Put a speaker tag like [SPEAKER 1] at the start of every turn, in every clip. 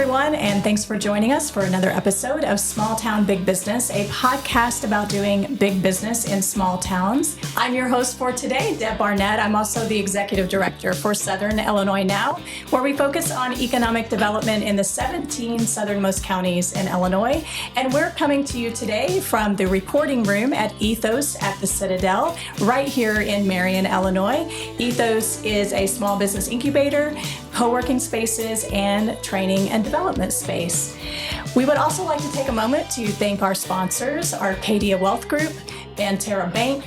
[SPEAKER 1] everyone, and thanks for joining us for another episode of Small Town Big Business, a podcast about doing big business in small towns. I'm your host for today, Deb Barnett. I'm also the Executive Director for Southern Illinois Now, where we focus on economic development in the 17 southernmost counties in Illinois. And we're coming to you today from the reporting room at Ethos at the Citadel, right here in Marion, Illinois. Ethos is a small business incubator, co-working spaces, and training and development space. We would also like to take a moment to thank our sponsors, Arcadia Wealth Group, Banterra Bank,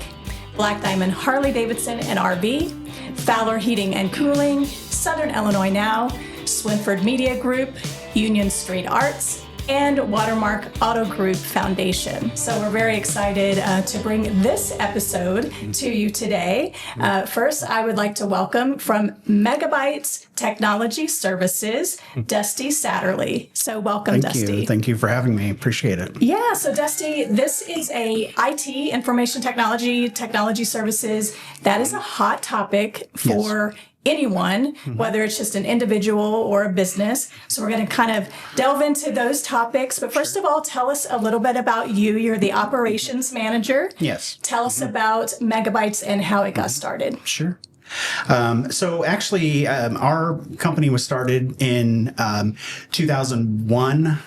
[SPEAKER 1] Black Diamond Harley-Davidson and RV, Fowler Heating and Cooling, Southern Illinois Now, Swinford Media Group, Union Street Arts, and Watermark Auto Group Foundation. So we're very excited to bring this episode to you today. First, I would like to welcome from Megabytes Technology Services, Dusty Satterlee. So welcome, Dusty.
[SPEAKER 2] Thank you for having me. Appreciate it.
[SPEAKER 1] Yeah, so Dusty, this is a IT, information technology services. That is a hot topic for anyone, whether it's just an individual or a business. So we're going to kind of delve into those topics. But first of all, tell us a little bit about you. You're the operations manager.
[SPEAKER 2] Yes.
[SPEAKER 1] Tell us about Megabytes and how it got started.
[SPEAKER 2] Sure. So actually, our company was started in 2001.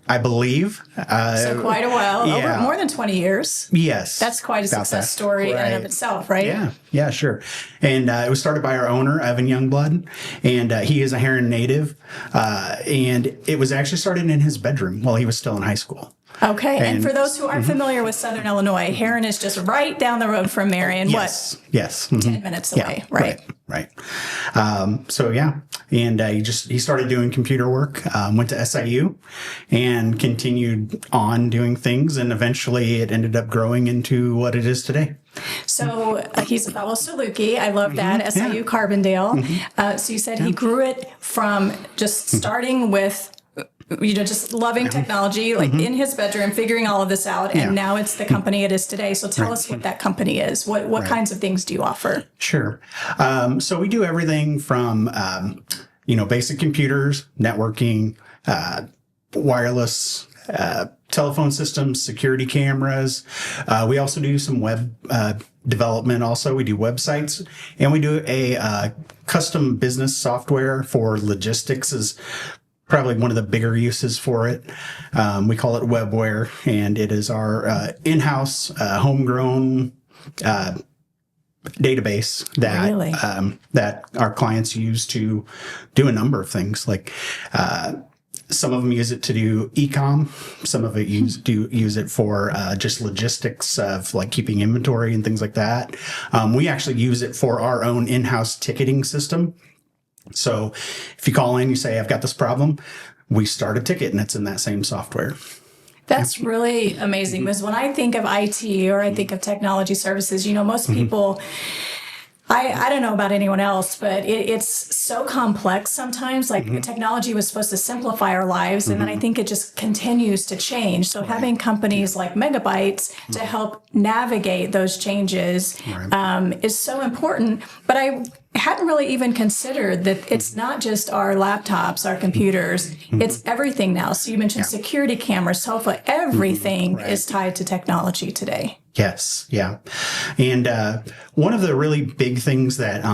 [SPEAKER 2] I believe.
[SPEAKER 1] So quite a while, over more than 20 years.
[SPEAKER 2] Yes.
[SPEAKER 1] That's quite a success story in and of itself, right?
[SPEAKER 2] Yeah, sure. And it was started by our owner, Evan Youngblood, and he is a Heron native. And it was actually started in his bedroom while he was still in high school.
[SPEAKER 1] Okay, and for those who aren't familiar with Southern Illinois, Heron is just right down the road from Marion.
[SPEAKER 2] Yes.
[SPEAKER 1] 10 minutes away, right?
[SPEAKER 2] And he started doing computer work, went to SIU, and continued on doing things, and eventually it ended up growing into what it is today.
[SPEAKER 1] So he's a fellow Saluki. I love that, SIU Carbondale. So you said he grew it from just starting with just loving technology, like in his bedroom, figuring all of this out. And now it's the company it is today. So tell us what that company is. What kinds of things do you offer?
[SPEAKER 2] Sure. So we do everything from, basic computers, networking, wireless, telephone systems, security cameras. We also do some web development also. We do websites, and we do a custom business software for logistics is probably one of the bigger uses for it. We call it webware, and it is our in-house, homegrown database that our clients use to do a number of things. Like some of them use it to do e-com. Some of it use it for just logistics of like keeping inventory and things like that. We actually use it for our own in-house ticketing system. So if you call in, you say, I've got this problem, we start a ticket, and it's in that same software.
[SPEAKER 1] That's really amazing, because when I think of IT or I think of technology services, most people, I don't know about anyone else, but it's so complex sometimes. Like technology was supposed to simplify our lives, and then I think it just continues to change. So having companies like Megabytes to help navigate those changes is so important. But I hadn't really even considered that it's not just our laptops, our computers, it's everything now. So you mentioned security cameras, sofa, everything is tied to technology today.
[SPEAKER 2] Yes. Yeah. And one of the really big things that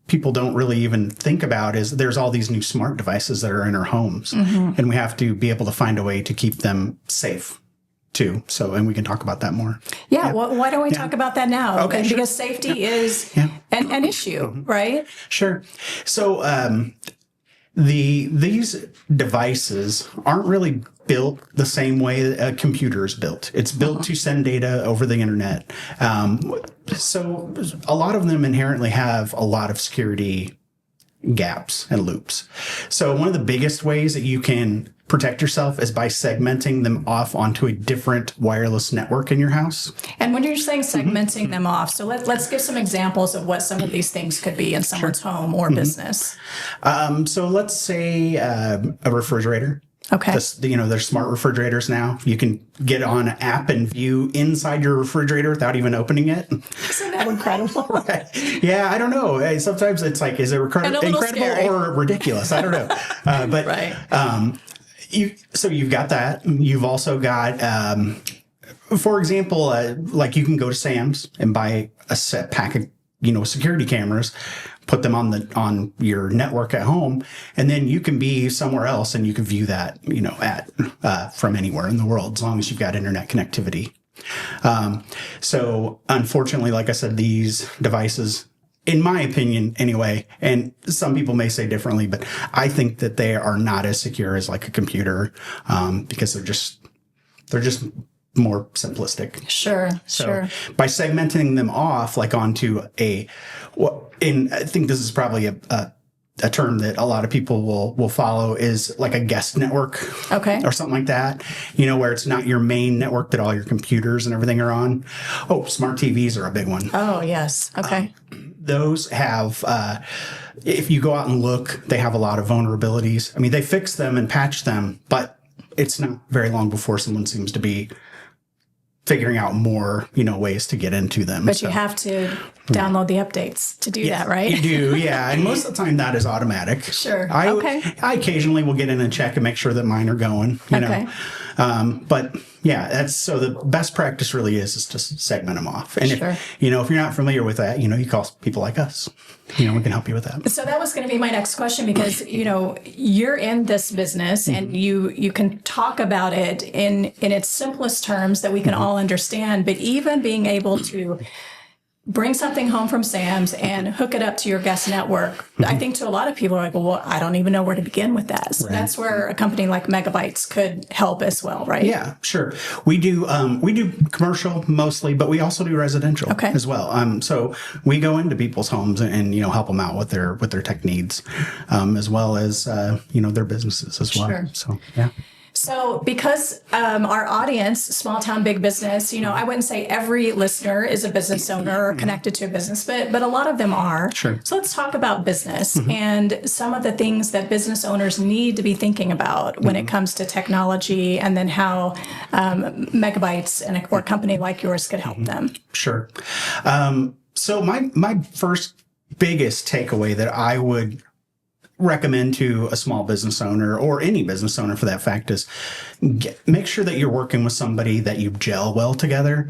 [SPEAKER 2] people don't really even think about is there's all these new smart devices that are in our homes, and we have to be able to find a way to keep them safe too. So, and we can talk about that more.
[SPEAKER 1] Yeah. Well, why don't we talk about that now?
[SPEAKER 2] Okay.
[SPEAKER 1] Because safety is an issue, right?
[SPEAKER 2] Sure. So, these devices aren't really built the same way that a computer is built. It's built to send data over the internet. So a lot of them inherently have a lot of security gaps and loops. So one of the biggest ways that you can protect yourself is by segmenting them off onto a different wireless network in your house.
[SPEAKER 1] And when you're saying segmenting them off, so let's give some examples of what some of these things could be in someone's home or business.
[SPEAKER 2] So let's say a refrigerator.
[SPEAKER 1] Okay.
[SPEAKER 2] There's smart refrigerators now. You can get on an app and view inside your refrigerator without even opening it.
[SPEAKER 1] Isn't that incredible?
[SPEAKER 2] Right. Yeah, I don't know. Sometimes it's like, is it incredible or ridiculous? I don't know. you've got that. You've also got, for example, like you can go to Sam's and buy a set pack of, security cameras, put them on your network at home, and then you can be somewhere else and you can view that, from anywhere in the world, as long as you've got internet connectivity. So unfortunately, like I said, these devices, in my opinion anyway, and some people may say differently, but I think that they are not as secure as like a computer, because they're just more simplistic.
[SPEAKER 1] Sure.
[SPEAKER 2] By segmenting them off, like onto I think this is probably a term that a lot of people will follow, is like a guest network.
[SPEAKER 1] Okay.
[SPEAKER 2] Or something like that, where it's not your main network that all your computers and everything are on. Oh, smart TVs are a big one.
[SPEAKER 1] Oh, yes. Okay.
[SPEAKER 2] Those have, if you go out and look, they have a lot of vulnerabilities. I mean, they fix them and patch them, but it's not very long before someone seems to be figuring out more, ways to get into them.
[SPEAKER 1] But you have to download the updates to do that, right?
[SPEAKER 2] You do, yeah. And most of the time that is automatic.
[SPEAKER 1] Sure.
[SPEAKER 2] I occasionally will get in and check and make sure that mine are going, know. But yeah, so the best practice really is to segment them off. And if you're not familiar with that, you call people like us. We can help you with that.
[SPEAKER 1] So that was going to be my next question, because, you're in this business and you can talk about it in its simplest terms that we can all understand, but even being able to bring something home from Sam's and hook it up to your guest network. I think to a lot of people are like, well, I don't even know where to begin with that. So that's where a company like Megabytes could help as well, right?
[SPEAKER 2] Yeah, sure. We do commercial mostly, but we also do residential as well. So we go into people's homes and help them out with their tech needs, as well as their businesses as well.
[SPEAKER 1] Sure.
[SPEAKER 2] So yeah.
[SPEAKER 1] So because our audience, small town, big business, I wouldn't say every listener is a business owner or connected to a business, but a lot of them are.
[SPEAKER 2] Sure.
[SPEAKER 1] So let's talk about business and some of the things that business owners need to be thinking about when it comes to technology, and then how Megabytes or a company like yours could help them.
[SPEAKER 2] Sure. So my first biggest takeaway that I would recommend to a small business owner, or any business owner for that fact, is make sure that you're working with somebody that you gel well together.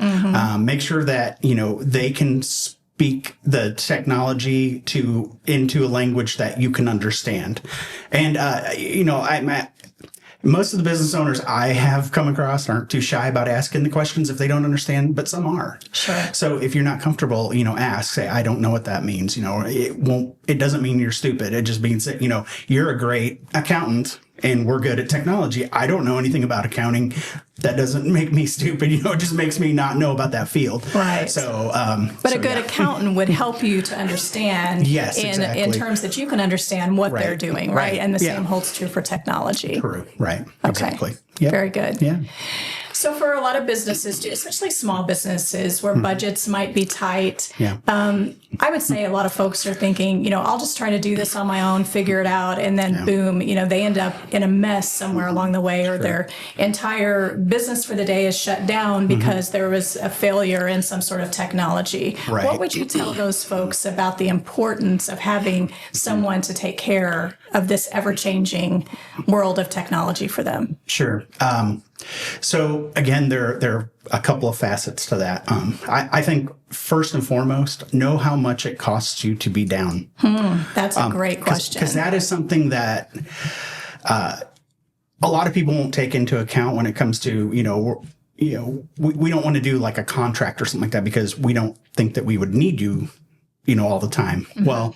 [SPEAKER 2] Make sure that they can speak the technology into a language that you can understand. And most of the business owners I have come across aren't too shy about asking the questions if they don't understand, but some are.
[SPEAKER 1] Sure.
[SPEAKER 2] So if you're not comfortable, ask, say, I don't know what that means. It doesn't mean you're stupid. It just means that, you're a great accountant and we're good at technology. I don't know anything about accounting. That doesn't make me stupid. It just makes me not know about that field.
[SPEAKER 1] Right.
[SPEAKER 2] So,
[SPEAKER 1] but a good accountant would help you to understand in terms that you can understand what they're doing, right? And the same holds true for technology.
[SPEAKER 2] True. Right.
[SPEAKER 1] Okay.
[SPEAKER 2] Exactly. Yep.
[SPEAKER 1] Very good.
[SPEAKER 2] Yeah.
[SPEAKER 1] So for a lot of businesses, especially small businesses where budgets might be tight, I would say a lot of folks are thinking, I'll just try to do this on my own, figure it out, and then boom, they end up in a mess somewhere along the way, or their entire business for the day is shut down because there was a failure in some sort of technology.
[SPEAKER 2] Right.
[SPEAKER 1] What would you tell those folks about the importance of having someone to take care of this ever-changing world of technology for them?
[SPEAKER 2] Sure. So again, there are a couple of facets to that. I think first and foremost, know how much it costs you to be down.
[SPEAKER 1] That's a great question.
[SPEAKER 2] Because that is something that a lot of people won't take into account when it comes to, we don't want to do like a contract or something like that, because we don't think that we would need you all the time. Well,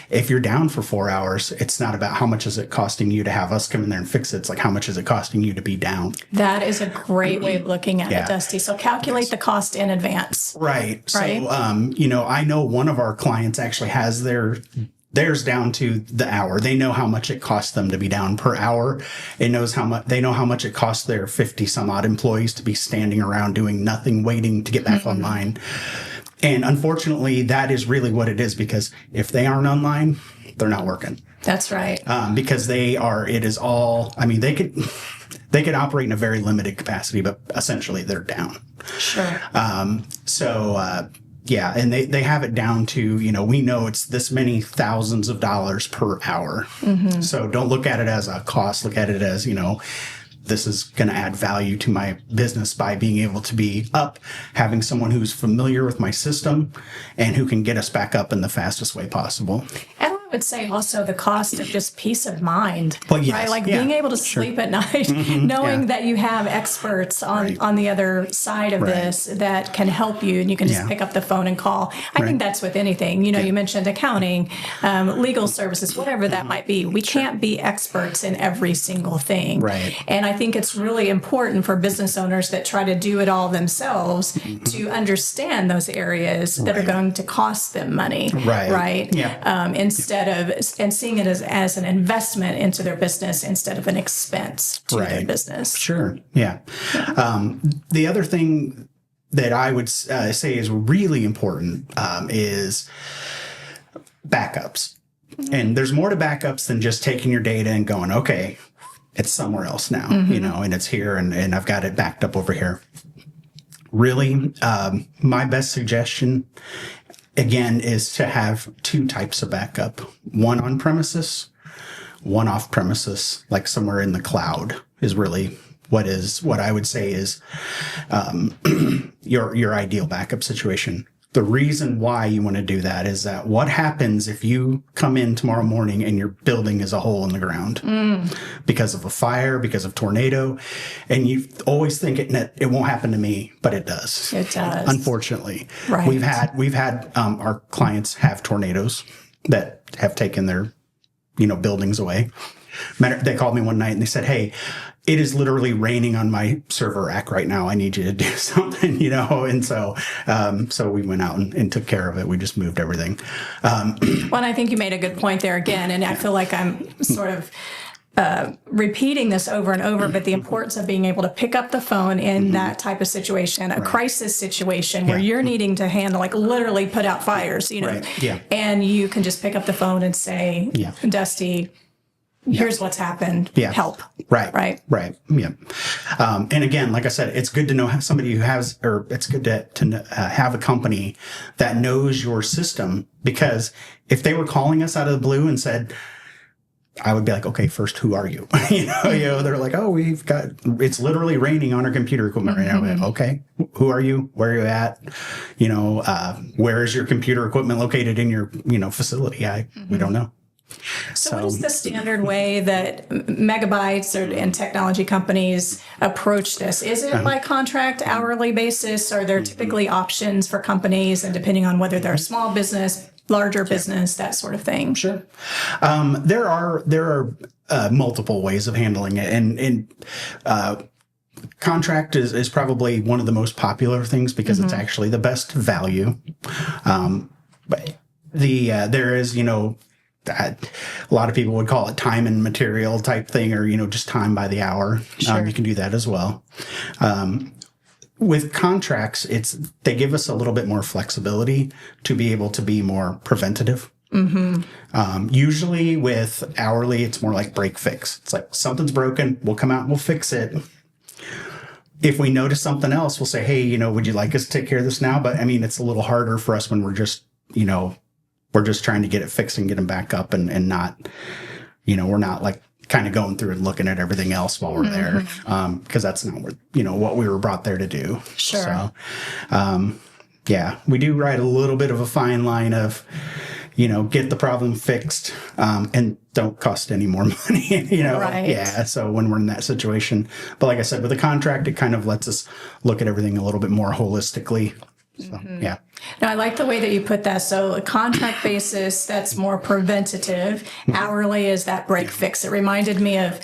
[SPEAKER 2] if you're down for 4 hours, it's not about how much is it costing you to have us come in there and fix it. It's like, how much is it costing you to be down?
[SPEAKER 1] That is a great way of looking at it, Dusty. So calculate the cost in advance.
[SPEAKER 2] Right. So, I know one of our clients actually has theirs down to the hour. They know how much it costs them to be down per hour. They know how much it costs their 50 some odd employees to be standing around doing nothing, waiting to get back online. And unfortunately, that is really what it is, because if they aren't online, they're not working.
[SPEAKER 1] That's right.
[SPEAKER 2] Because they could operate in a very limited capacity, but essentially they're down.
[SPEAKER 1] Sure.
[SPEAKER 2] Yeah, and they have it down to, we know it's this many thousands of dollars per hour. So don't look at it as a cost. Look at it as, this is going to add value to my business by being able to be up, having someone who's familiar with my system and who can get us back up in the fastest way possible.
[SPEAKER 1] And I would say also the cost of just peace of mind,
[SPEAKER 2] well, yes,
[SPEAKER 1] right? Like being able to sleep at night, knowing that you have experts on the other side of this that can help you, and you can just pick up the phone and call. I think that's with anything. You mentioned accounting, legal services, whatever that might be. We can't be experts in every single thing.
[SPEAKER 2] Right.
[SPEAKER 1] And I think it's really important for business owners that try to do it all themselves to understand those areas that are going to cost them money. Right.
[SPEAKER 2] Yeah.
[SPEAKER 1] Instead of, and seeing it as an investment into their business instead of an expense to their business.
[SPEAKER 2] Sure. Yeah. The other thing that I would say is really important is backups. And there's more to backups than just taking your data and going, okay, it's somewhere else now, and it's here and I've got it backed up over here. Really, my best suggestion, again, is to have two types of backup. One on premises, one off premises, like somewhere in the cloud is really what I would say is your ideal backup situation. The reason why you want to do that is that what happens if you come in tomorrow morning and your building is a hole in the ground because of a fire, because of tornado, and you always think it won't happen to me, but it does.
[SPEAKER 1] It does.
[SPEAKER 2] Unfortunately.
[SPEAKER 1] Right.
[SPEAKER 2] We've had our clients have tornadoes that have taken their, buildings away. They called me one night and they said, "Hey, it is literally raining on my server rack right now. I need you to do something," and so we went out and took care of it. We just moved everything.
[SPEAKER 1] Well, and I think you made a good point there again, and I feel like I'm sort of repeating this over and over, but the importance of being able to pick up the phone in that type of situation, a crisis situation where you're needing to handle, like literally put out fires, and you can just pick up the phone and say, Dusty, here's what's happened. Help.
[SPEAKER 2] Right. Yeah. And again, like I said, it's good to know somebody who has, or it's good to have a company that knows your system, because if they were calling us out of the blue and said, I would be like, okay, first, who are you? They're like, oh, it's literally raining on our computer equipment right now. Like, okay, who are you? Where are you at? Where is your computer equipment located in your, facility? We don't know.
[SPEAKER 1] So what is the standard way that Megabytes and technology companies approach this? Is it by contract, hourly basis? Are there typically options for companies, and depending on whether they're a small business, larger business, that sort of thing?
[SPEAKER 2] Sure. There are multiple ways of handling it, and contract is probably one of the most popular things because it's actually the best value. But there is, a lot of people would call it time and material type thing, or, just time by the hour.
[SPEAKER 1] Sure.
[SPEAKER 2] You can do that as well. With contracts, they give us a little bit more flexibility to be able to be more preventative. Usually with hourly, it's more like break fix. It's like something's broken, we'll come out and we'll fix it. If we notice something else, we'll say, hey, would you like us to take care of this now? But it's a little harder for us when we're just, we're just trying to get it fixed and get them back up and not, we're not like kind of going through and looking at everything else while we're there. Because that's not what we were brought there to do.
[SPEAKER 1] Sure.
[SPEAKER 2] So, we do ride a little bit of a fine line of, get the problem fixed, and don't cost any more money,
[SPEAKER 1] Right.
[SPEAKER 2] Yeah. So when we're in that situation, but like I said, with a contract, it kind of lets us look at everything a little bit more holistically. So, yeah.
[SPEAKER 1] No, I like the way that you put that. So a contract basis, that's more preventative. Hourly is that break fix. It reminded me of,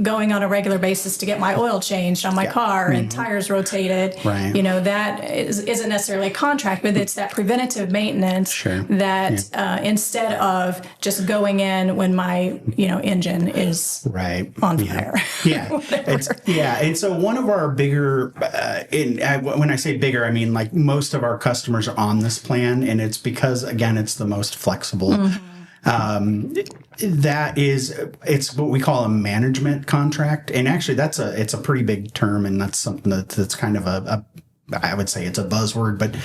[SPEAKER 1] going on a regular basis to get my oil changed on my car and tires rotated.
[SPEAKER 2] Right.
[SPEAKER 1] That isn't necessarily a contract, but it's that preventative maintenance that instead of just going in when my, engine is on fire.
[SPEAKER 2] Yeah. And so one of our bigger, when I say bigger, I mean like most of our customers are on this plan, and it's because, again, it's the most flexible. It's what we call a management contract, and actually it's a pretty big term, and that's something that's kind of I would say it's a buzzword, but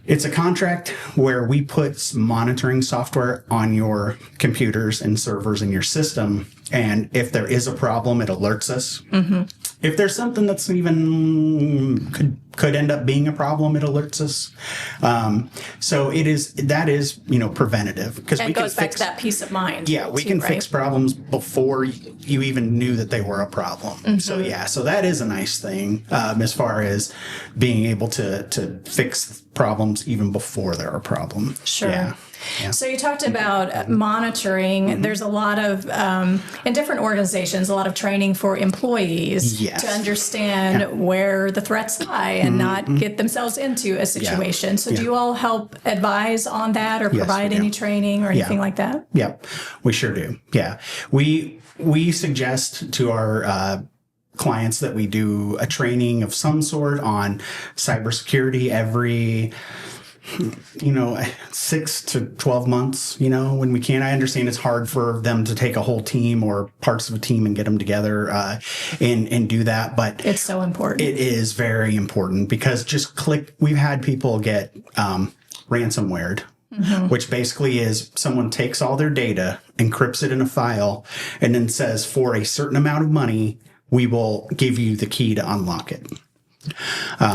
[SPEAKER 2] it's a contract where we put monitoring software on your computers and servers in your system. And if there is a problem, it alerts us. If there's something that's even could end up being a problem, it alerts us. So that is preventative, because we
[SPEAKER 1] goes
[SPEAKER 2] can
[SPEAKER 1] back to that peace of mind.
[SPEAKER 2] Yeah, we can fix problems before you even knew that they were a problem. So that is a nice thing, as far as being able to fix problems even before they're a problem.
[SPEAKER 1] Sure.
[SPEAKER 2] Yeah. Yeah.
[SPEAKER 1] So you talked about monitoring. There's a lot of, in different organizations, a lot of training for employees to understand where the threats lie and not get themselves into a situation. So do you all help advise on that, or provide any training or anything like that?
[SPEAKER 2] Yeah, we sure do. Yeah. We suggest to our clients that we do a training of some sort on cybersecurity every 6 to 12 months, when we can. I understand it's hard for them to take a whole team or parts of a team and get them together and do that. But
[SPEAKER 1] it's so important.
[SPEAKER 2] It is very important, because we've had people get ransomwared, which basically is someone takes all their data, encrypts it in a file, and then says, for a certain amount of money, we will give you the key to unlock it.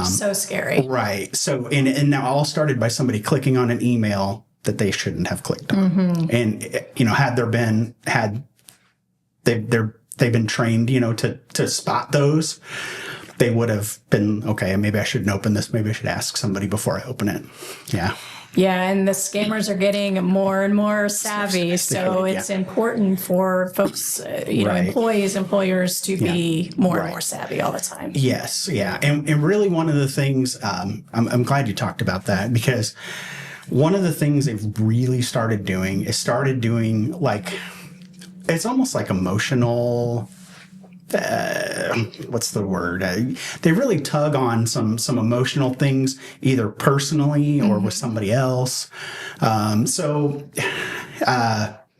[SPEAKER 1] So scary.
[SPEAKER 2] Right. So, and now all started by somebody clicking on an email that they shouldn't have clicked on. And, had they've been trained, to spot those, they would have been, okay, maybe I shouldn't open this. Maybe I should ask somebody before I open it. Yeah.
[SPEAKER 1] Yeah, and the scammers are getting more and more savvy, so it's important for folks, employees, employers to be more and more savvy all the time.
[SPEAKER 2] Yes, yeah, and really one of the things, I'm glad you talked about that, because one of the things they've really started doing is it's almost like emotional. What's the word? They really tug on some emotional things, either personally or with somebody else.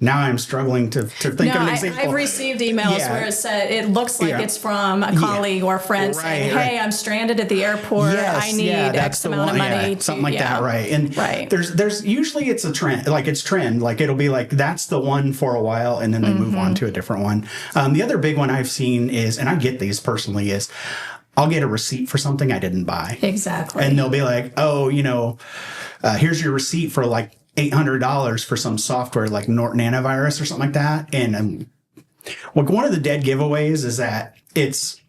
[SPEAKER 2] Now I'm struggling to think of an example.
[SPEAKER 1] I've received emails where it looks like it's from a colleague or friend saying, hey, I'm stranded at the airport. I need X amount of money.
[SPEAKER 2] Something like that, right. And there's usually it's a trend, like it'll be like, that's the one for a while, and then they move on to a different one. The other big one I've seen is, and I get these personally, is I'll get a receipt for something I didn't buy.
[SPEAKER 1] Exactly.
[SPEAKER 2] And they'll be like, oh, here's your receipt for like $800 for some software like Norton Antivirus or something like that. And one of the dead giveaways is that it's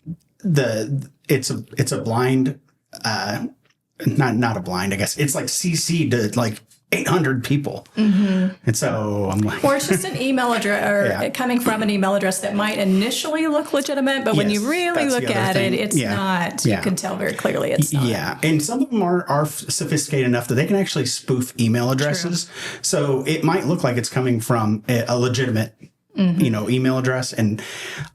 [SPEAKER 2] a blind, not a blind, I guess. It's like CC to like 800 people. And so I'm like,
[SPEAKER 1] or it's just an email address, or coming from an email address that might initially look legitimate, but when you really look at it, it's not. You can tell very clearly it's not.
[SPEAKER 2] Yeah, and some of them are sophisticated enough that they can actually spoof email addresses. True. So it might look like it's coming from a legitimate email address, and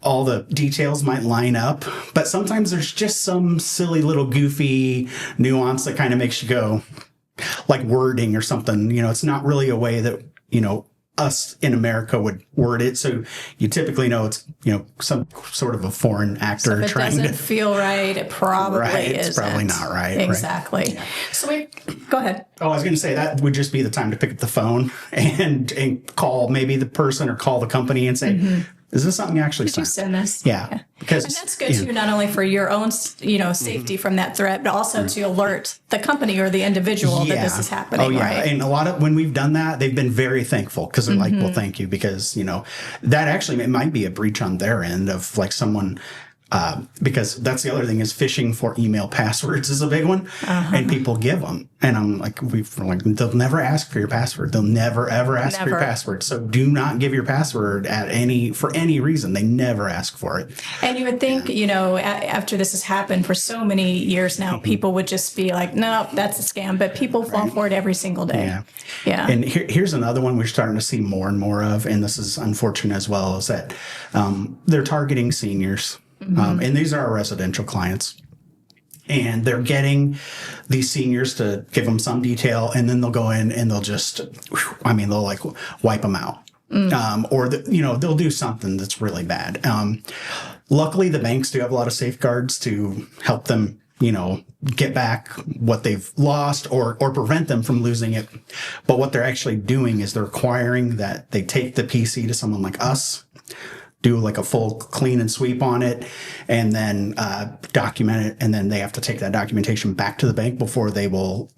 [SPEAKER 2] all the details might line up, but sometimes there's just some silly little goofy nuance that kind of makes you go, like wording or something. It's not really a way that us in America would word it, so you typically know it's some sort of a foreign actor
[SPEAKER 1] if it
[SPEAKER 2] trying
[SPEAKER 1] doesn't feel right, it probably isn't.
[SPEAKER 2] It's probably not right.
[SPEAKER 1] Exactly.
[SPEAKER 2] Right. Yeah.
[SPEAKER 1] So go ahead.
[SPEAKER 2] Oh, I was going to say that would just be the time to pick up the phone and call maybe the person or call the company and say, is this something you actually
[SPEAKER 1] Did you send this?
[SPEAKER 2] Yeah.
[SPEAKER 1] And that's good too, not only for your own, safety from that threat, but also to alert the company or the individual that this is happening.
[SPEAKER 2] Oh, yeah.
[SPEAKER 1] Right?
[SPEAKER 2] And a lot of, when we've done that, they've been very thankful, because they're like, well, thank you, because, that actually, it might be a breach on their end of like someone, because that's the other thing, is phishing for email passwords is a big one, and people give them. And I'm like, they'll never ask for your password. They'll never, ever ask for your password. So do not give your password for any reason. They never ask for it.
[SPEAKER 1] And you would think, after this has happened for so many years now, people would just be like, no, that's a scam. But people fall for it every single day. Yeah.
[SPEAKER 2] And here's another one we're starting to see more and more of, and this is unfortunate as well, is that they're targeting seniors. And these are our residential clients. And they're getting these seniors to give them some detail, and then they'll go in and they'll just, they'll like wipe them out. Or they'll do something that's really bad. luckily, the banks do have a lot of safeguards to help them, get back what they've lost or prevent them from losing it. But what they're actually doing is they're requiring that they take the PC to someone like us, do like a full clean and sweep on it, and then document it. And then they have to take that documentation back to the bank before they will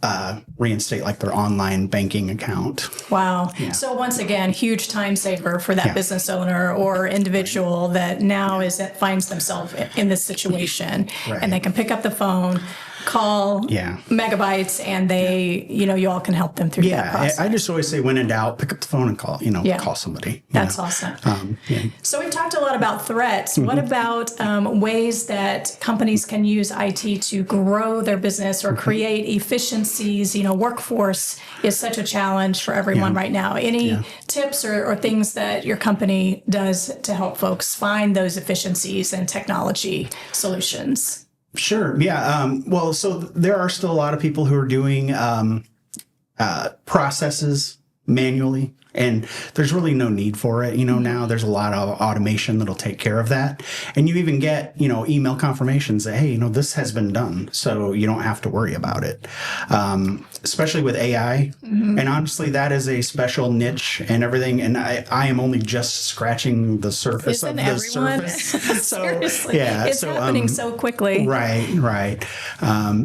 [SPEAKER 2] reinstate like their online banking account.
[SPEAKER 1] Wow. Yeah. So once again, huge time saver for that business owner or individual that now finds themselves in this situation, and they can pick up the phone, call Megabytes, and they, you all can help them through that process.
[SPEAKER 2] I just always say, when in doubt, pick up the phone and call, call somebody.
[SPEAKER 1] That's awesome. So we've talked a lot about threats. What about ways that companies can use IT to grow their business or create efficiencies? Workforce is such a challenge for everyone right now. Any tips or things that your company does to help folks find those efficiencies and technology solutions?
[SPEAKER 2] Sure. Yeah. Well, so there are still a lot of people who are doing processes manually, and there's really no need for it. Now there's a lot of automation that'll take care of that. And you even get, email confirmations that, hey, this has been done, so you don't have to worry about it. Especially with AI. And honestly, that is a special niche and everything. And I am only just scratching the surface of the surface. So,
[SPEAKER 1] it's happening so quickly.
[SPEAKER 2] Right.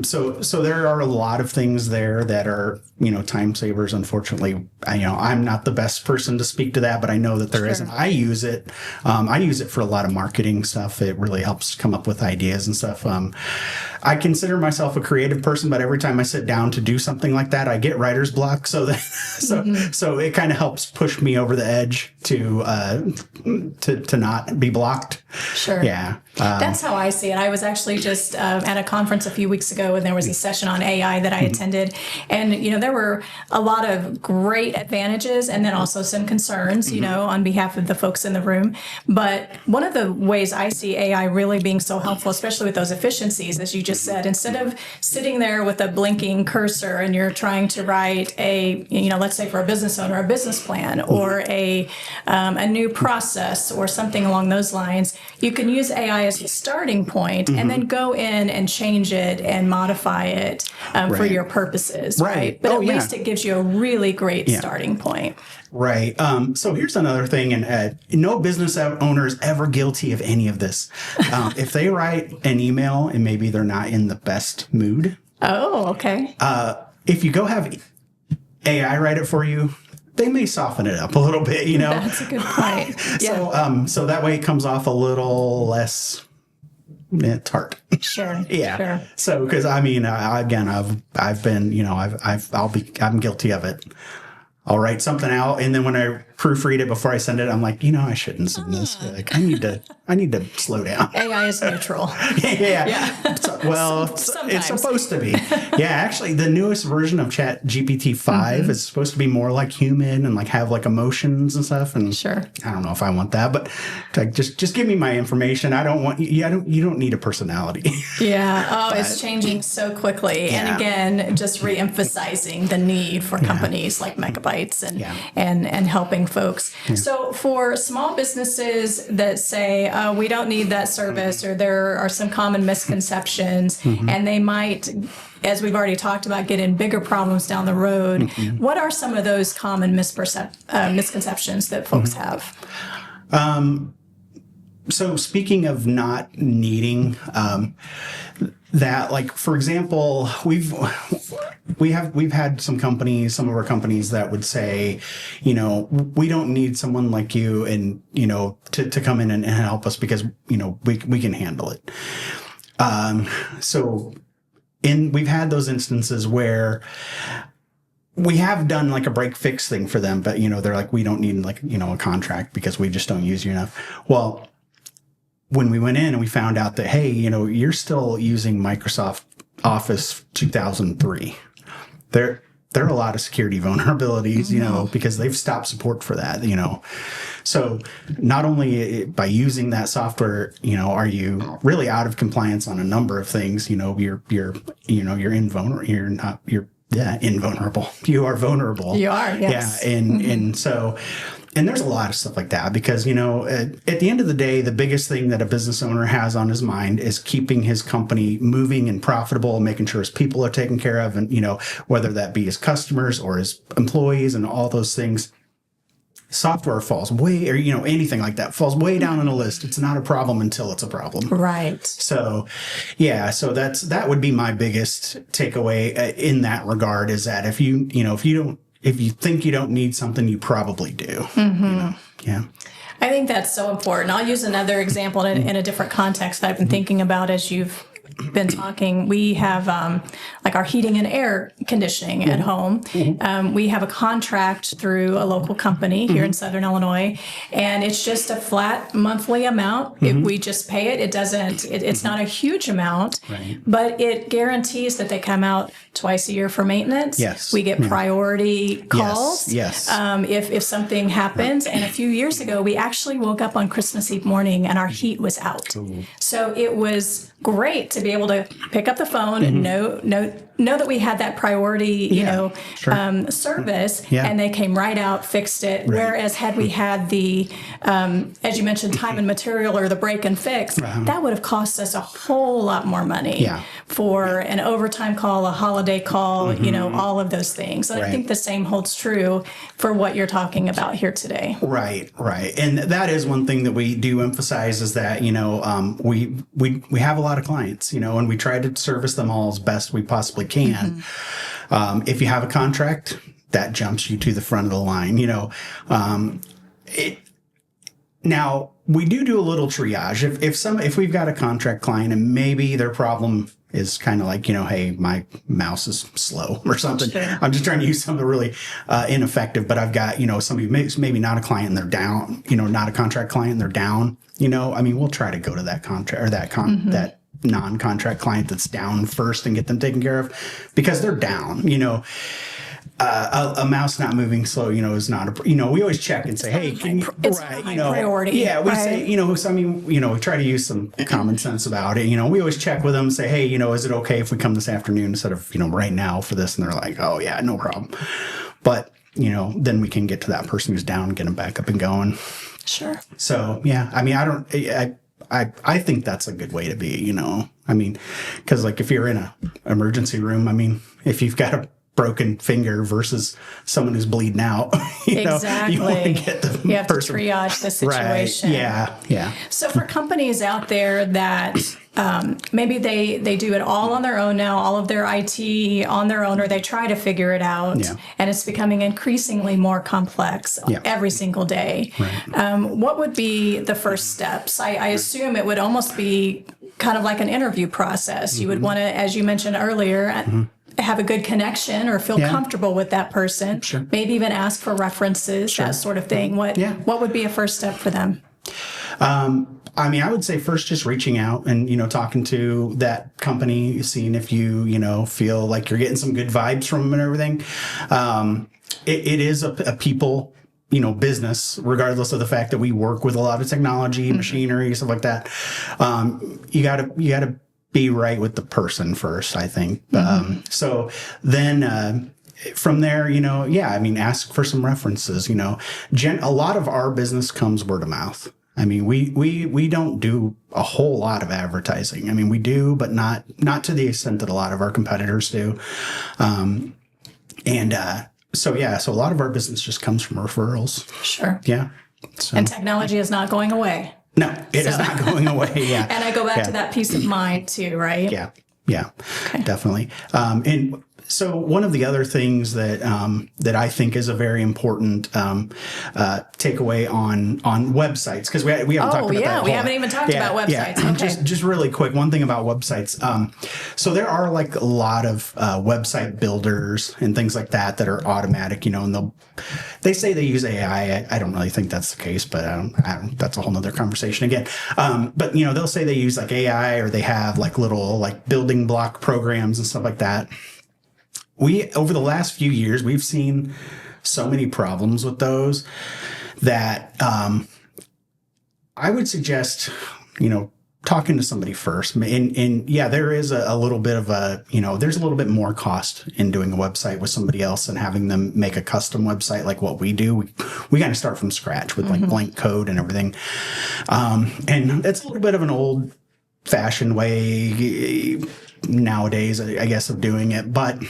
[SPEAKER 2] So there are a lot of things there that are, time savers. Unfortunately, I'm not the best person to speak to that, but I know that there is. And I use it. I use it for a lot of marketing stuff. It really helps come up with ideas and stuff. I consider myself a creative person, but every time I sit down to do something like that, I get writer's block. So it kind of helps push me over the edge to not be blocked.
[SPEAKER 1] Sure.
[SPEAKER 2] Yeah.
[SPEAKER 1] That's how I see it. I was actually just at a conference a few weeks ago, and there was a session on AI that I attended. And, there were a lot of great advantages and then also some concerns, on behalf of the folks in the room. But one of the ways I see AI really being so helpful, especially with those efficiencies, as you just said, instead of sitting there with a blinking cursor and you're trying to write a, let's say for a business owner, a business plan or a new process or something along those lines, you can use AI as a starting point and then go in and change it and modify it for your purposes, right? But at least it gives you a really great starting point.
[SPEAKER 2] Right. So here's another thing, and no business owner is ever guilty of any of this. If they write an email and maybe they're not in the best mood.
[SPEAKER 1] Oh, okay.
[SPEAKER 2] If you go have AI write it for you, they may soften it up a little bit,
[SPEAKER 1] That's a good point. Yeah.
[SPEAKER 2] So that way it comes off a little less tart.
[SPEAKER 1] Sure.
[SPEAKER 2] Yeah.
[SPEAKER 1] Sure.
[SPEAKER 2] So, because I've been, I'm guilty of it. I'll write something out, and then when I proofread it before I send it, I'm like, I shouldn't send this. Like, I need to slow down.
[SPEAKER 1] AI is neutral.
[SPEAKER 2] Yeah. It's supposed to be. Yeah, actually, the newest version of Chat GPT 5 is supposed to be more like human and like have like emotions and stuff. And I don't know if I want that, but like, just give me my information. I don't want you don't need a personality.
[SPEAKER 1] Yeah. Oh, it's changing so quickly. Yeah. And again, just reemphasizing the need for companies like Megabytes and helping folks. Yeah. So for small businesses that say, we don't need that service, or there are some common misconceptions, and they might, as we've already talked about, get in bigger problems down the road, what are some of those common misconceptions that folks have?
[SPEAKER 2] So speaking of not needing that, like, for example, we've had some of our companies that would say, we don't need someone like you and, to come in and help us because, we can handle it. We've had those instances where we have done like a break fix thing for them, but, they're like, we don't need a contract because we just don't use you enough. Well, when we went in and we found out that, hey, you're still using Microsoft Office 2003, there are a lot of security vulnerabilities, because they've stopped support for that, So not only by using that software, are you really out of compliance on a number of things, you're invulnerable. You are vulnerable.
[SPEAKER 1] You are, yes.
[SPEAKER 2] Yeah. And so and there's a lot of stuff like that because, at the end of the day, the biggest thing that a business owner has on his mind is keeping his company moving and profitable, making sure his people are taken care of. And, whether that be his customers or his employees and all those things. Software falls way, or, anything like that falls way down on the list. It's not a problem until it's a problem.
[SPEAKER 1] Right.
[SPEAKER 2] So, so that would be my biggest takeaway in that regard is that if you think you don't need something, you probably do.
[SPEAKER 1] Mm-hmm.
[SPEAKER 2] Yeah.
[SPEAKER 1] I think that's so important. I'll use another example in a different context that I've been thinking about as you've been talking. We have like our heating and air conditioning at home. We have a contract through a local company here in Southern Illinois, and it's just a flat monthly amount. If we just pay it, it's not a huge amount, but it guarantees that they come out twice a year for maintenance.
[SPEAKER 2] Yes.
[SPEAKER 1] We get priority calls.
[SPEAKER 2] Yes.
[SPEAKER 1] If something happens. And a few years ago, we actually woke up on Christmas Eve morning and our heat was out. Ooh. So it was great to be able to pick up the phone and know that we had that priority, service, and they came right out, fixed it. Right. Whereas had we had the, as you mentioned, time and material or the break and fix, that would have cost us a whole lot more money for an overtime call, a holiday call, all of those things. And I think the same holds true for what you're talking about here today.
[SPEAKER 2] Right. And that is one thing that we do emphasize is that, we have a lot of clients, and we try to service them all as best we possibly can. If you have a contract, that jumps you to the front of the line. Now we do a little triage. If we've got a contract client and maybe their problem is kind of like, hey, my mouse is slow or something. Sure. I'm just trying to use something really ineffective, but I've got, somebody maybe not a client and they're down, not a contract client and they're down, we'll try to go to that contract or that non-contract client that's down first and get them taken care of because they're down, a mouse not moving slow, is not we always check and say, hey, can you,
[SPEAKER 1] priority.
[SPEAKER 2] Yeah. We say, we try to use some common sense about it. We always check with them and say, hey, is it okay if we come this afternoon instead of, right now for this? And they're like, oh yeah, no problem. But, then we can get to that person who's down, get them back up and going.
[SPEAKER 1] Sure.
[SPEAKER 2] So, yeah, I think that's a good way to be, because like if you're in a emergency room, if you've got a broken finger versus someone who's bleeding out,
[SPEAKER 1] exactly.
[SPEAKER 2] You want to get the
[SPEAKER 1] you have
[SPEAKER 2] person.
[SPEAKER 1] To triage the situation.
[SPEAKER 2] Right. Yeah.
[SPEAKER 1] So for companies out there that maybe they do it all on their own now, all of their IT on their own, or they try to figure it out, and it's becoming increasingly more complex every single day. Right. What would be the first steps? I assume it would almost be kind of like an interview process. You would want to, as you mentioned earlier, have a good connection or feel comfortable with that person. Sure. Maybe even ask for references, that sort of thing. What would be a first step for them?
[SPEAKER 2] I would say first just reaching out and, talking to that company, seeing if you, feel like you're getting some good vibes from them and everything. It is a people, business, regardless of the fact that we work with a lot of technology, machinery, stuff like that. You gotta be right with the person first, I think. So then, from there, ask for some references, a lot of our business comes word of mouth. We don't do a whole lot of advertising. We do, but not to the extent that a lot of our competitors do. So a lot of our business just comes from referrals. Sure. Yeah. So.
[SPEAKER 1] And technology is not going away.
[SPEAKER 2] No, it is not going away. Yeah.
[SPEAKER 1] And I go back to that peace of mind too, right?
[SPEAKER 2] Yeah, definitely. And so one of the other things that I think is a very important takeaway on websites, because we haven't talked about that.
[SPEAKER 1] We haven't even talked about websites. Yeah. Okay. Just really quick, one thing about websites.
[SPEAKER 2] So there are like a lot of website builders and things like that are automatic, and they say they use AI. I don't really think that's the case, but that's a whole nother conversation again. But they'll say they use like AI, or they have like little like building block programs and stuff like that. Over the last few years, we've seen so many problems with those that I would suggest, talking to somebody first. And yeah, there is a little bit of there's a little bit more cost in doing a website with somebody else and having them make a custom website like what we do. We got to start from scratch with like blank code and everything. And it's a little bit of an old fashioned way nowadays, I guess, of doing it. But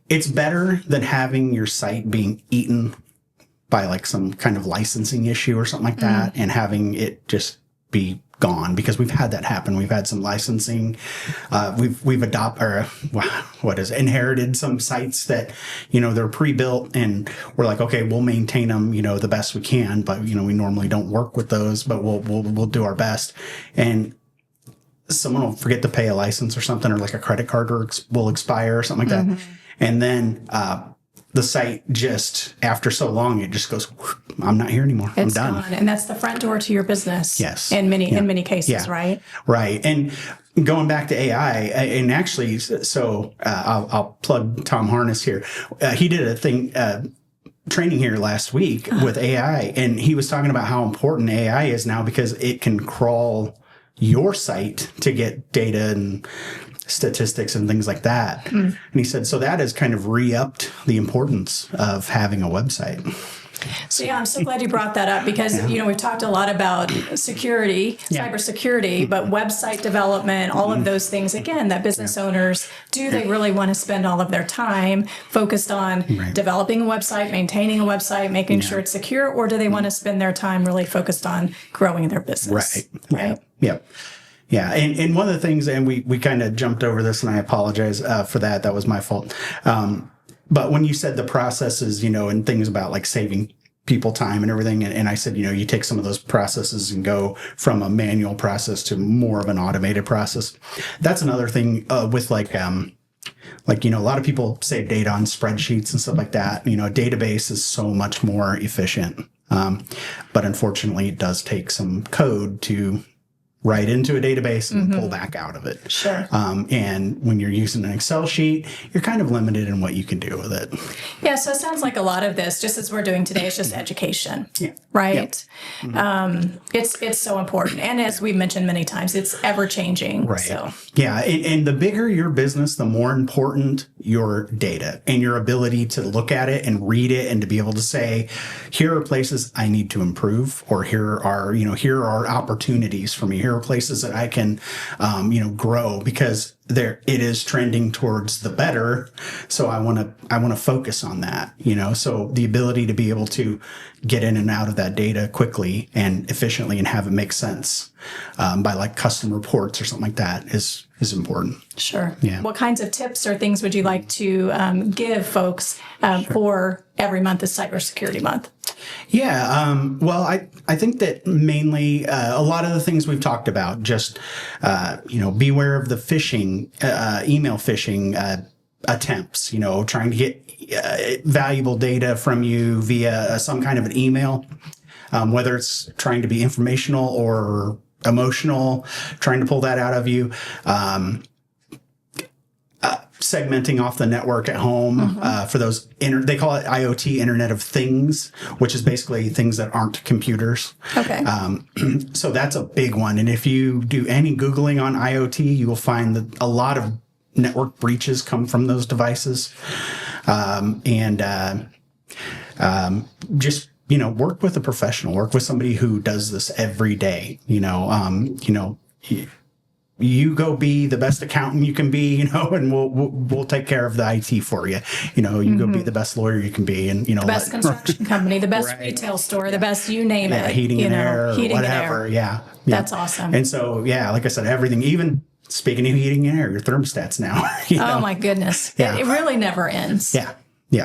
[SPEAKER 2] it's better than having your site being eaten by like some kind of licensing issue or something like that, and having it just be gone, because we've had that happen. We've had some licensing. We've inherited some sites that, they're pre-built, and we're like, okay, we'll maintain them, the best we can, but we normally don't work with those, but we'll do our best. And someone will forget to pay a license or something, or like a credit card will expire or something like that. And then, the site just, after so long, it just goes, I'm not here anymore. I'm done.
[SPEAKER 1] Gone. And that's the front door to your business.
[SPEAKER 2] Yes.
[SPEAKER 1] In many cases, right?
[SPEAKER 2] Right. And going back to AI, and actually, I'll plug Tom Harness here. He did a thing, training here last week with AI, and he was talking about how important AI is now, because it can crawl your site to get data and statistics and things like that. And he said, so that has kind of re-upped the importance of having a website.
[SPEAKER 1] So yeah, I'm so glad you brought that up, because, we've talked a lot about security, cybersecurity, but website development, all of those things, again, that business owners, do they really want to spend all of their time focused on developing a website, maintaining a website, making sure it's secure, or do they want to spend their time really focused on growing their business? Right.
[SPEAKER 2] Yep. Yeah. And one of the things, and we kind of jumped over this, and I apologize for that. That was my fault. But when you said the processes, and things about like saving people time and everything, and I said, you take some of those processes and go from a manual process to more of an automated process. That's another thing with a lot of people save data on spreadsheets and stuff like that. A database is so much more efficient. But unfortunately, it does take some code to write into a database and pull back out of it.
[SPEAKER 1] Sure.
[SPEAKER 2] And when you're using an Excel sheet, you're kind of limited in what you can do with it.
[SPEAKER 1] Yeah, so it sounds like a lot of this, just as we're doing today, is just education, right? It's so important. And as we mentioned many times, it's ever-changing.
[SPEAKER 2] Right.
[SPEAKER 1] So.
[SPEAKER 2] Yeah, and the bigger your business, the more important your data and your ability to look at it and read it, and to be able to say, here are places I need to improve, or here are opportunities for me. Here are places that I can, grow, because it is trending towards the better. So I want to focus on that, so the ability to be able to get in and out of that data quickly and efficiently and have it make sense, by like custom reports or something like that is important.
[SPEAKER 1] Sure.
[SPEAKER 2] Yeah.
[SPEAKER 1] What kinds of tips or things would you like to give folks for every month is Cybersecurity Month?
[SPEAKER 2] Yeah. Well, I think that mainly a lot of the things we've talked about, just, beware of the phishing, email phishing attempts, trying to get valuable data from you via some kind of an email, whether it's trying to be informational or emotional, trying to pull that out of you. Segmenting off the network at home for those, they call it IoT, Internet of Things, which is basically things that aren't computers.
[SPEAKER 1] Okay.
[SPEAKER 2] So that's a big one. And if you do any Googling on IoT, you will find that a lot of network breaches come from those devices. Just, work with a professional, work with somebody who does this every day. You go be the best accountant you can be, and we'll take care of the IT for you. You go be the best lawyer you can be, and
[SPEAKER 1] the best construction company, the best retail store, the best you name it.
[SPEAKER 2] Heating and air, whatever. Yeah,
[SPEAKER 1] that's awesome.
[SPEAKER 2] And so, like I said, everything. Even speaking of heating and air, your thermostats now.
[SPEAKER 1] Oh my goodness, it really never ends.
[SPEAKER 2] Yeah,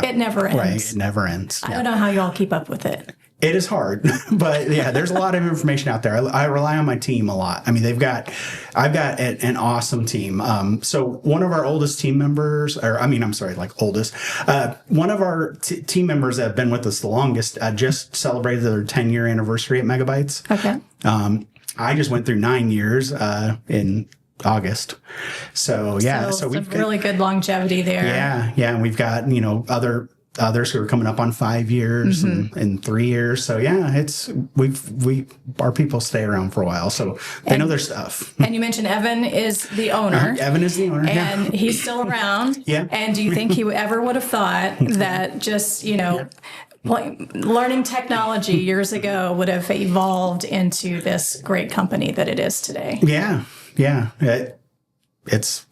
[SPEAKER 1] it never ends.
[SPEAKER 2] Right, it never ends.
[SPEAKER 1] I don't know how you all keep up with it.
[SPEAKER 2] It is hard, but there's a lot of information out there. I rely on my team a lot. I mean, I've got an awesome team. So one of our oldest team members, oldest, one of our team members that have been with us the longest, just celebrated their 10-year anniversary at Megabytes.
[SPEAKER 1] Okay.
[SPEAKER 2] I just went through 9 years, in August. So we've got
[SPEAKER 1] really good longevity there.
[SPEAKER 2] Yeah. And we've got, others who are coming up on 5 years and 3 years. So yeah, our people stay around for a while, so they know their stuff.
[SPEAKER 1] And you mentioned Evan is the owner.
[SPEAKER 2] Evan is the owner,
[SPEAKER 1] and he's still around.
[SPEAKER 2] Yeah.
[SPEAKER 1] And do you think he ever would have thought that just, learning technology years ago would have evolved into this great company that it is today?
[SPEAKER 2] Yeah. It's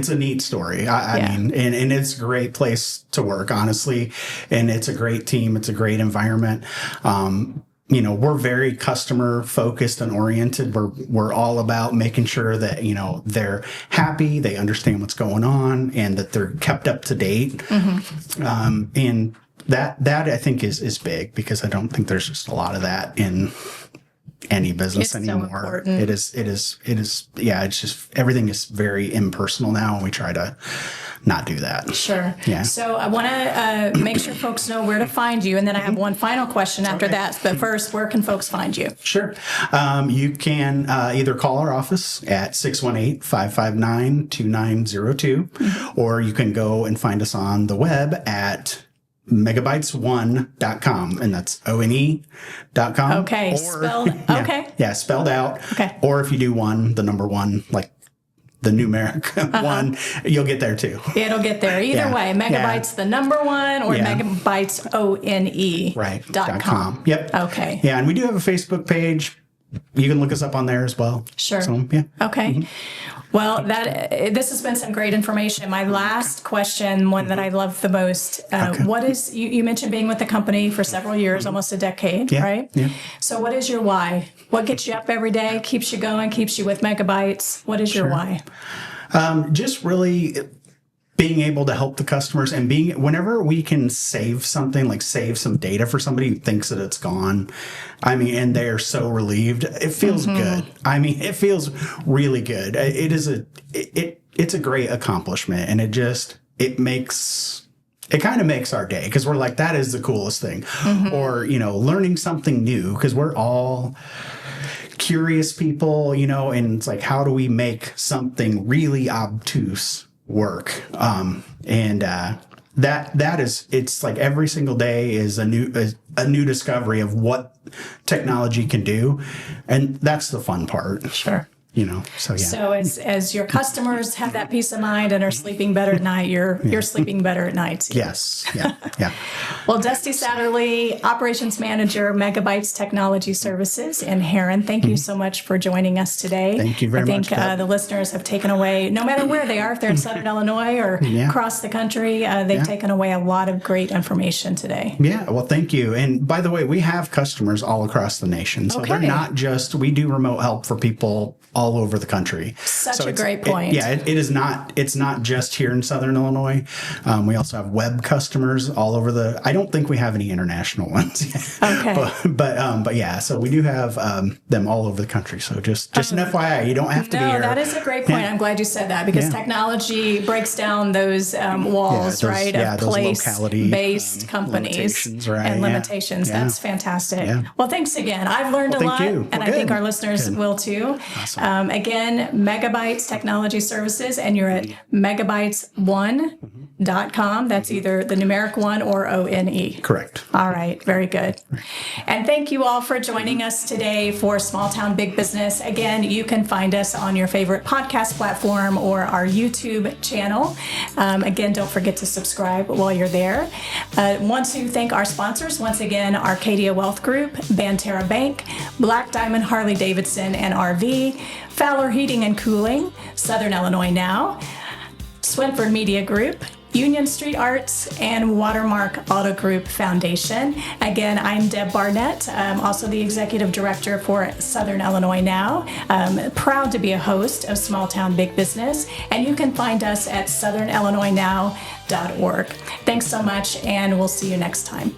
[SPEAKER 2] a neat story. I mean, and it's a great place to work, honestly. And it's a great team. It's a great environment. We're very customer focused and oriented. We're all about making sure that, they're happy, they understand what's going on, and that they're kept up to date. And that I think is big, because I don't think there's just a lot of that in any business anymore.
[SPEAKER 1] So important.
[SPEAKER 2] It is. Yeah. It's just, everything is very impersonal now, and we try to not do that.
[SPEAKER 1] Sure.
[SPEAKER 2] Yeah.
[SPEAKER 1] So I want to make sure folks know where to find you, and then I have one final question after that. But first, where can folks find you?
[SPEAKER 2] Sure. You can either call our office at 618-559-2902, or you can go and find us on the web at megabytes1.com, and that's ONE.com.
[SPEAKER 1] Okay. Spelled. Okay.
[SPEAKER 2] Yeah, spelled out.
[SPEAKER 1] Okay.
[SPEAKER 2] Or if you do the number one, like the numeric one, you'll get there too.
[SPEAKER 1] It'll get there. Either way, Megabytes the number one, or Megabytes ONE.com.
[SPEAKER 2] Yep.
[SPEAKER 1] Okay.
[SPEAKER 2] Yeah, and we do have a Facebook page. You can look us up on there as well.
[SPEAKER 1] Sure.
[SPEAKER 2] So, yeah.
[SPEAKER 1] Okay. Well, this has been some great information. My last question, one that I love the most, what is, you mentioned being with the company for several years, almost a decade, right?
[SPEAKER 2] Yeah.
[SPEAKER 1] So what is your why? What gets you up every day, keeps you going, keeps you with Megabytes? What is your why?
[SPEAKER 2] Just really being able to help the customers, and whenever we can save something, like save some data for somebody who thinks that it's gone, I mean, and they're so relieved, it feels good. I mean, it feels really good. It's a great accomplishment, and it kind of makes our day, because we're like, that is the coolest thing. Or, learning something new, because we're all curious people, and it's like, how do we make something really obtuse work? That is, it's like every single day is a new discovery of what technology can do, and that's the fun part.
[SPEAKER 1] Sure.
[SPEAKER 2] So yeah.
[SPEAKER 1] So as your customers have that peace of mind and are sleeping better at night, you're sleeping better at night.
[SPEAKER 2] Yes. Yeah. Yeah.
[SPEAKER 1] Well, Dusty Satterlee, Operations Manager, Megabytes Technology Services in Heron, thank you so much for joining us today.
[SPEAKER 2] Thank you very much.
[SPEAKER 1] I think the listeners have taken away, no matter where they are, if they're in Southern Illinois or across the country, they've taken away a lot of great information today.
[SPEAKER 2] Yeah. Well, thank you. And by the way, we have customers all across the nation. So they're not just, we do remote help for people all over the country.
[SPEAKER 1] Such a great point.
[SPEAKER 2] It's not just here in Southern Illinois. We also have web customers all over I don't think we have any international ones yet.
[SPEAKER 1] Okay.
[SPEAKER 2] But yeah, so we do have them all over the country. So just an FYI, you don't have to be here.
[SPEAKER 1] No, that is a great point. I'm glad you said that, because technology breaks down those walls, right, of place-based companies and limitations. That's fantastic. Yeah. Well, thanks again. I've learned a lot, and I think our listeners will too. Awesome. Again, Megabytes Technology Services, and you're at megabytes1.com. That's either the numeric one or ONE.
[SPEAKER 2] Correct.
[SPEAKER 1] All right. Very good. And thank you all for joining us today for Small Town Big Business. Again, you can find us on your favorite podcast platform or our YouTube channel. Again, don't forget to subscribe while you're there. Want to thank our sponsors once again: Arcadia Wealth Group, Banterra Bank, Black Diamond Harley Davidson and RV, Fowler Heating and Cooling, Southern Illinois Now, Swinford Media Group, Union Street Arts, and Watermark Auto Group Foundation. Again, I'm Deb Barnett. I'm also the Executive Director for Southern Illinois Now. Proud to be a host of Small Town Big Business, and you can find us at southernillinoisnow.org. Thanks so much, and we'll see you next time.